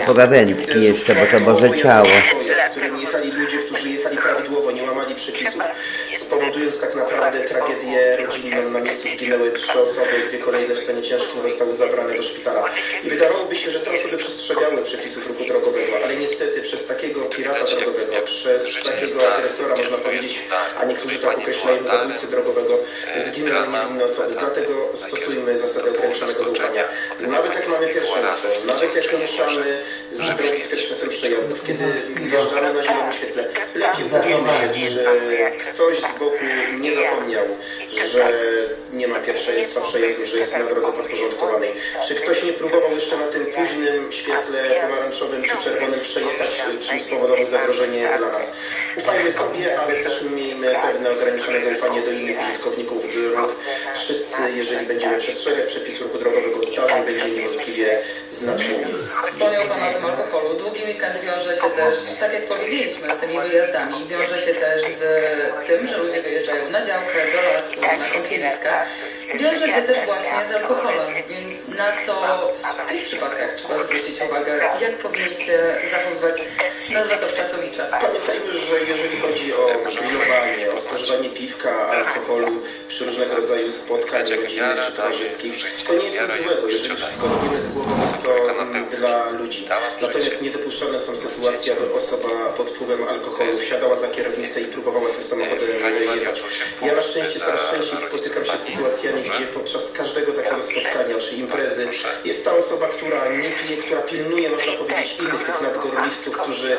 i pogawędki jeszcze, bo to Boże ciało. Z którym jechali ludzie, którzy jechali prawidłowo, nie łamali przepisów, spowodując tak naprawdę tragedię rodzinną. Na miejscu zginęły 3 osoby, 2 kolejne w stanie ciężkim zostały zabrane do szpitala. I wydawałoby się, że te osoby przestrzegały przepisów ruchu drogowego, ale niestety przez takiego pirata drogowego, przez takiego agresora, można powiedzieć, a niektórzy tak określają, zabójcy drogowego, zginęły niewinne osoby. Dlatego stosujmy zasadę ograniczonego zaufania. Nawet jak mamy pierwszeństwo, nawet jak ruszamy z drogi z pierwszeństwem przejazdów, kiedy wjeżdżamy na zielonym świetle, lepiej upewnijmy się, że ktoś z boku nie zapomniał, że nie ma pierwszeństwa przejazdu, że jest na drodze podporządkowanej. Czy ktoś nie próbował jeszcze na tym późnym świetle pomarańczowym czy czerwonym przejechać, czym spowodował zagrożenie dla nas? Ufajmy sobie, ale też miejmy pewne ograniczone zaufanie do innych użytkowników dróg. Wszyscy, jeżeli będziemy przestrzegać przepisów ruchu drogowego, zdarzeń będzie niewątpliwie znacznie mniej. Wspomniał Pan o tym alkoholu. Długi weekend wiąże się też, tak jak powiedzieliśmy, z tymi wyjazdami. Wiąże się też z tym, że ludzie wyjeżdżają na działkę, do lasu, na kąpieliska. Wiąże się też właśnie z alkoholem, więc na co w tych przypadkach trzeba zwrócić uwagę? Jak powinni się zachowywać, nazwę to wczasowicza? Pamiętajmy, że jeżeli chodzi o grillowanie, o spożywanie piwka, alkoholu przy różnego rodzaju spotkaniach rodzinnych czy towarzyskich, to nie jest nic złego. Jeżeli wszystko robimy z głową, jest to dla ludzi. Natomiast niedopuszczalne są sytuacje, aby osoba pod wpływem alkoholu siadała za kierownicę i próbowała tym samochodem jechać. Ja na szczęście coraz częściej spotykam się z sytuacjami, gdzie podczas każdego takiego spotkania czy imprezy jest ta osoba, która nie pije, która pilnuje, można powiedzieć, innych tych nadgorliwców, którzy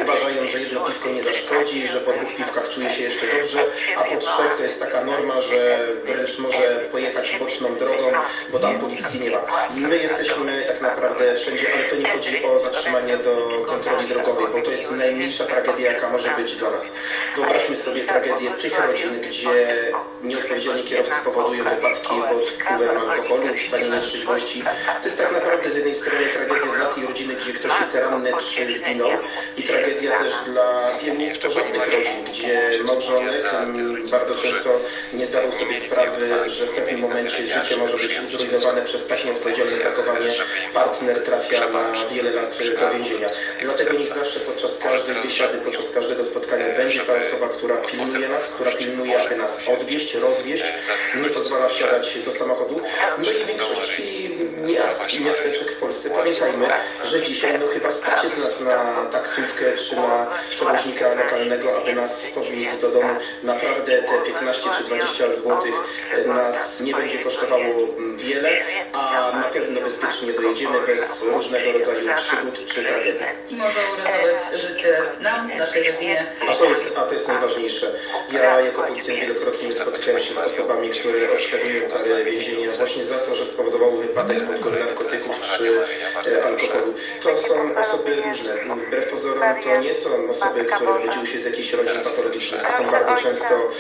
uważają, że jedno piwko nie zaszkodzi, że po 2 piwkach czuje się jeszcze dobrze, a po 3 to jest taka norma, że wręcz może pojechać boczną drogą, bo tam policji nie ma. My jesteśmy tak naprawdę wszędzie, ale to nie chodzi o zatrzymanie do kontroli drogowej, bo to jest najmniejsza tragedia, jaka może być dla nas. Wyobraźmy sobie tragedię tych rodzin, gdzie nieodpowiedzialni kierowcy powodują wypadki pod wpływem alkoholu, w stanie nietrzeźwości. To jest tak naprawdę z jednej strony tragedia dla tej rodziny, gdzie ktoś jest ranny czy zginął, i tragedia też dla wielu porządnych rodzin, gdzie małżonek bardzo często nie zdawał sobie sprawy, że w pewnym momencie życie może być zrujnowane przez tak nieodpowiedzialne zachowanie. Partner trafia na wiele lat do więzienia. Dlatego niech zawsze podczas każdej biesiady, podczas każdego spotkania będzie ta osoba, która pilnuje nas, która pilnuje, aby nas odwieźć, rozwieźć, nie pozwala wsiadać do samochodu. No i w większości miast i miasteczek w Polsce pamiętajmy, że dzisiaj chyba stać jest nas na taksówkę czy na przewoźnika lokalnego, aby nas podwieźć do domu. Naprawdę te 15 czy 20 zł nas nie będzie kosztowało wiele, a na pewno bezpiecznie dojedziemy bez różnego rodzaju przygód czy tragedii. I może uratować życie nam, naszej rodzinie. A to jest najważniejsze. Ja jako policjant wielokrotnie spotykałem się z osobami, które otrzymują karę więzienia właśnie za to, że spowodowały wypadek pod wpływem narkotyków czy alkoholu. To są osoby różne. Wbrew pozorom to nie są osoby, które wyrodziły się z jakichś rodzin patologicznych. To są bardzo często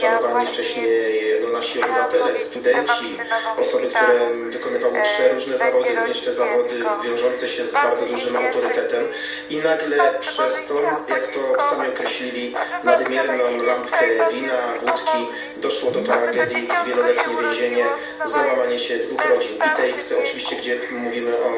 szanowani wcześniej nasi obywatele, studenci, osoby, które wykonywały różne zawody, również te zawody wiążące się z bardzo dużym autorytetem i nagle przez to, jak to sami określili, nadmierną lampkę wina, wódki, doszło do tragedii, wieloletnie więzienie, załamanie się 2 rodzin. I tej, oczywiście, gdzie mówimy o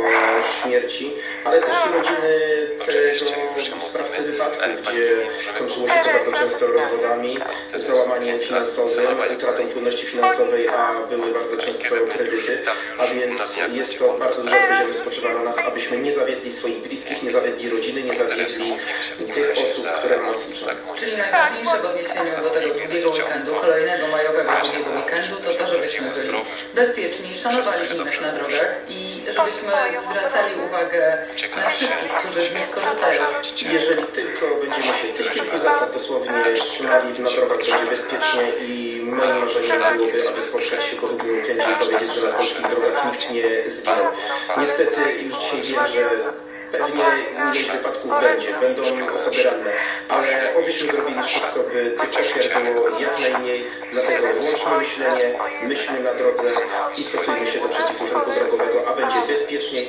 śmierci, ale też i rodziny tego sprawcy wypadku, gdzie kończyło się to bardzo często rozwodami, załamaniem finansowym, utratą płynności finansowej, a były bardzo często kredyty, a więc jest to bardzo duża odpowiedzialność spoczywa na nas, abyśmy nie zawiedli swoich bliskich, nie zawiedli rodziny, nie zawiedli tych osób, które na nas liczą. Czyli najważniejsze w odniesieniu do tego drugiego weekendu, kolejnego majowego drugiego weekendu, to to, żebyśmy byli bezpieczni, szanowali innych na drogach i żebyśmy zwracali uwagę na wszystkich, którzy z nich korzystają. Jeżeli tylko będziemy się tych kilku zasad dosłownie trzymali na drogach, będzie bezpiecznie i moim marzeniem byłoby, aby spotkać się po drugim weekendzie i powiedzieć, że na polskich drogach nikt nie zginął. Niestety już dzisiaj wiem, że pewnie ileś wypadków będą osoby ranne, ale obyśmy zrobili wszystko, by tych ofiar było jak najmniej, dlatego włączmy myślenie, myślmy na drodze i stosujmy się do przepisów ruchu drogowego, a będzie bezpieczniej,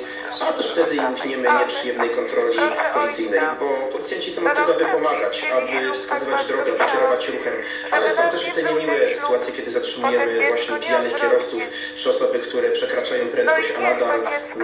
a też wtedy unikniemy nieprzyjemnej kontroli policyjnej, bo policjanci są od tego, aby pomagać, aby wskazywać drogę, aby kierować ruchem, ale są też i te niemiłe sytuacje, kiedy zatrzymujemy właśnie pijanych kierowców, czy osoby, które przekraczają prędkość, a nadal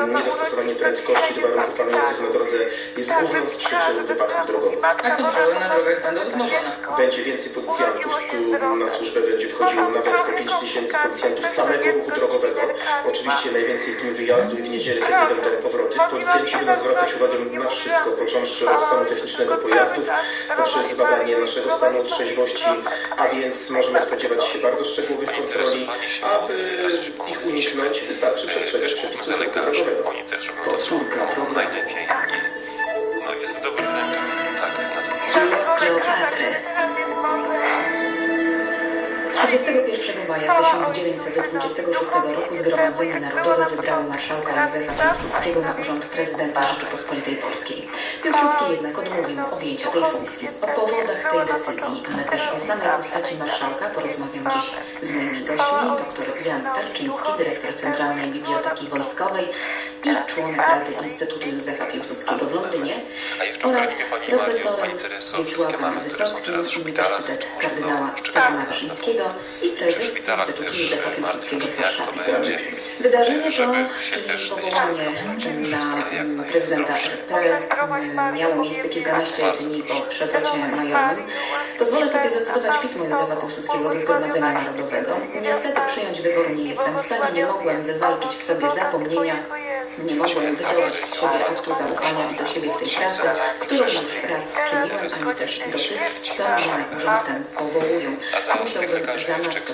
niedostosowanie prędkości do warunków warunków panujących na drodze jest główną z przyczyn wypadków drogowych. A kontrole na drogach będą wzmożone. Będzie więcej policjantów, tu na służbę będzie wchodziło nawet po 5 000 policjantów samego ruchu drogowego. Oczywiście najwięcej dni wyjazdu i w niedzielę, kiedy będą powroty. Policjanci będą zwracać uwagę na wszystko, począwszy od stanu technicznego pojazdów, poprzez badanie naszego stanu trzeźwości, a więc możemy spodziewać się bardzo szczegółowych kontroli. Aby ich uniknąć, wystarczy przestrzegać przepisów ruchu drogowego. Oni też robią to, co najlepiej i no, jest w dobrych rękach. Tak, na to Kleopatry. 31 maja 1926 roku Zgromadzenie Narodowe wybrało marszałka Józefa Piłsudskiego na urząd prezydenta Rzeczypospolitej Polskiej. Piłsudski jednak odmówił objęcia tej funkcji. O powodach tej decyzji, ale też o samej postaci marszałka porozmawiam dziś z moimi gośćmi, dr Jan Tarczyński, dyrektor Centralnej Biblioteki Wojskowej i członek Rady Instytutu Józefa Piłsudskiego w Londynie A jeszcze oraz ogarnijmy Pani Mariu, profesorem Pani Tereso, wszystkie Wiesławem mamy, które są Wysockim teraz w z szpitalach, Uniwersytetu może Kardynała do Stefana Wyszyńskiego i Czy prezes w szpitalach Instytutu też Józefa martwią Piłsudskiego się, w jak to Warszawie. będzie, Wydarzenie to, żeby się czyli też powołanie na prezydenta RP miało miejsce kilkanaście dni po przewrocie majowym. Pozwolę sobie zacytować pismo Józefa Piłsudskiego do Zgromadzenia Narodowego. Niestety przyjąć wyboru nie jestem w stanie, nie mogłem wywalczyć w sobie zapomnienia, nie mogłem wydobyć z siebie aktu zaufania i do siebie w tej pracy, którą już raz czyniłem, ani też do tych, co mnie na urząd ten powołują. Musiałbym zanadto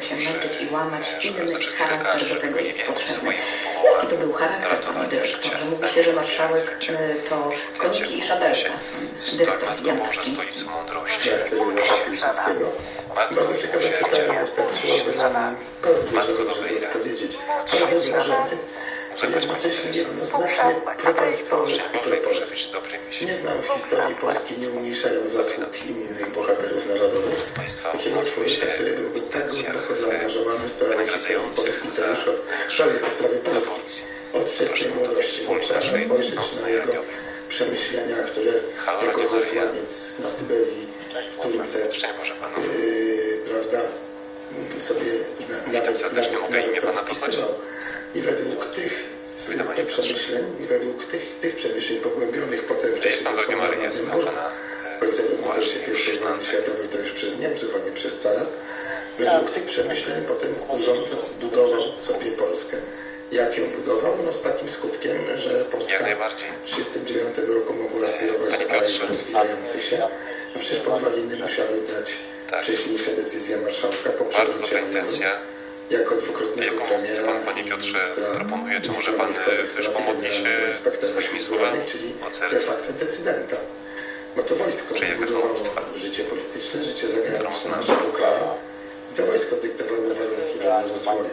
się męczyć i łamać, inny charakter do tego jest potrzebny. Jaki to był charakter, panie dyrektorze? Mówi się, że marszałek to koniki i szabelka. Dyrektor Matko Jan Boże, Tarczyński. stolicy mądrości. Józefa Piłsudskiego. Matko Bardzo ciekawe pytanie, wystarczyłoby nam Matko żeby dobrej odpowiedzieć. Bardzo złożony, a jednocześnie jednoznacznie propaństwowy i propolski. być dobrym Nie znam w historii Polski, nie umniejszając zasług innych bohaterów narodowych, Państwa takiego człowieka, który byłby tak głęboko zaangażowany w sprawy historii Polski, to już od sprawy Polski. Od wczesnej młodości. Trzeba spojrzeć na jego przemyślenia, które jako zesłaniec na Syberii, w Turce, Szczęść Boże Panu. prawda, sobie nawet Pana poznać. rozpisywał. I według tych przemyśleń, i według tych przemyśleń pogłębionych potem w Jest tam drogi Maryja, zmęczona. w okresie I wojny światowej, to już przez Niemców, a nie przez Carów. Według tych przemyśleń potem urząd budował sobie Polskę. Jak ją budował? No z takim skutkiem, że Polska Jak najbardziej. w 1939 roku mogła aspirować Panie do krajów Piotrze. rozwijających się. A przecież podwaliny musiały dać Tak. wcześniejsze decyzje marszałka po Bardzo dobra przewrócie intencja. jako dwukrotnego Jaką premiera pan, Panie i Piotrze, ministra- proponuje? Czy może ministra pan wojskowych też spraw pomodli się generalnego inspektora swoimi sił słowami zbrojnych, czyli od de serca? facto decydenta. Bo to wojsko Czy jaka budowało modlitwa? życie polityczne, życie zagraniczne naszego kraju. I to wojsko dyktowało warunki dla rozwoju.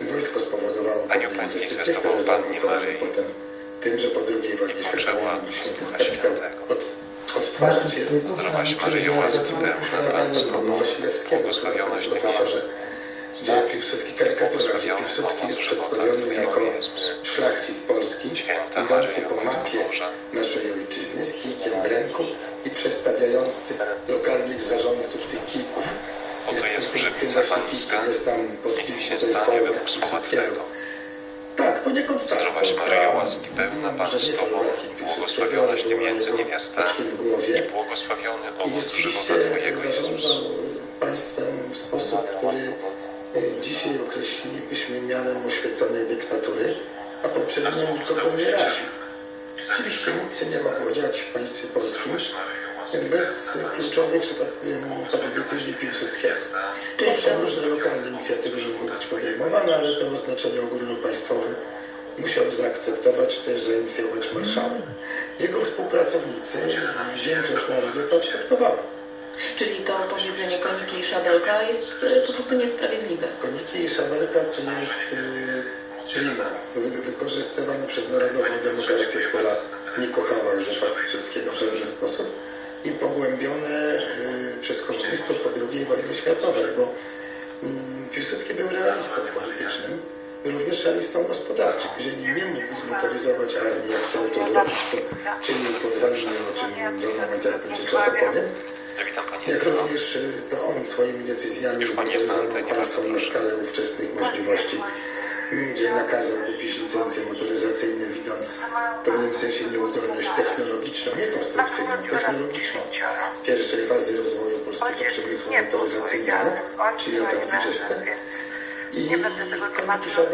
I wojsko spowodowało Anioł pewne Pański inwestycje, zwiastował które Pannie zaowocowały Maryi. potem tym, że po II wojnie światowej Poczęła mogliśmy ten Ducha kapitał Świętego. odtwarzać. Jest Zdrowaś Maryjo, łaski pełna, Pan z Tobą, błogosławionaś Ty między Gdzie Piłsudski karykatura, gdzie Błogosławiony Piłsudski jest owoc przedstawiony żywota jako Twojego, Jezus. szlachcic polski, Święta idący Maryjo, po Matko mapie Boża. naszej ojczyzny z kijkiem w ręku i przedstawiający lokalnych zarządców tych kijków. Oto jest tym grzybnica właśnie pańska, kijkiem, jest tam niech mi podpis się tutaj stanie Paweł według słowa Piłsudskiego. Twego. Tak, poniekąd tak. Zdrowaś Polska, Maryjo, łaski pełna, Pan może z nie Tobą, folwarki Piłsudskiego, błogosławionaś Ty była między jego niewiastami oczkiem w głowie. i błogosławiony I owoc rzeczywiście żywota Twojego, Jezus. zarządzał państwem w sposób, który dzisiaj określilibyśmy mianem oświeconej dyktatury, a poprzednio nikogo nie raził. Oczywiście nic się nie mogło dziać w państwie polskim bez kluczowych, że tak powiem, decyzji Piłsudskiego. Owszem, różne lokalne inicjatywy mogły być podejmowane, ale to o znaczeniu ogólnopaństwowym musiał zaakceptować, też zainicjować marszałek. Jego współpracownicy i większość narodu to akceptowała. Czyli to powiedzenie koniki i szabelka jest po prostu niesprawiedliwe. Koniki i szabelka to jest lina wykorzystywana przez narodową demokrację, która nie kochała Józefa Piłsudskiego w żaden sposób i pogłębione przez komunistów po II wojnie światowej, bo Piłsudski był realistą politycznym, również realistą gospodarczym. Jeżeli nie mógł zmotoryzować armii, jak chciał to zrobić, to czynił podwaliny, o czym do momentu, jak będzie czas opowiem. Ja witam Pani Jak Edyto. również to on swoimi decyzjami Już Pani jest na zmotoryzował antenie, państwo bardzo na proszę. skalę ówczesnych możliwości gdzie nakazał kupić licencje motoryzacyjne, widząc w pewnym sensie nieudolność technologiczną, nie konstrukcyjną, technologiczną pierwszej fazy rozwoju polskiego przemysłu motoryzacyjnego, czyli lata 20. I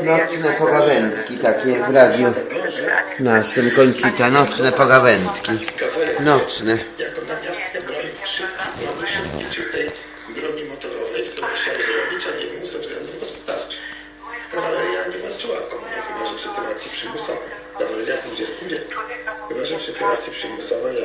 Nocne pogawędki takie w radiu naszym Kończyta, nocne pogawędki. Nocne. jako namiastkę broni szybkiej, czyli tej broni motorowej, którą chciał zrobić, a nie mógł ze względów gospodarczych. Kawaleria nie walczyła konno, chyba że w sytuacji przymusowej. Kawaleria w XX wieku. Chyba że w sytuacji przymusowej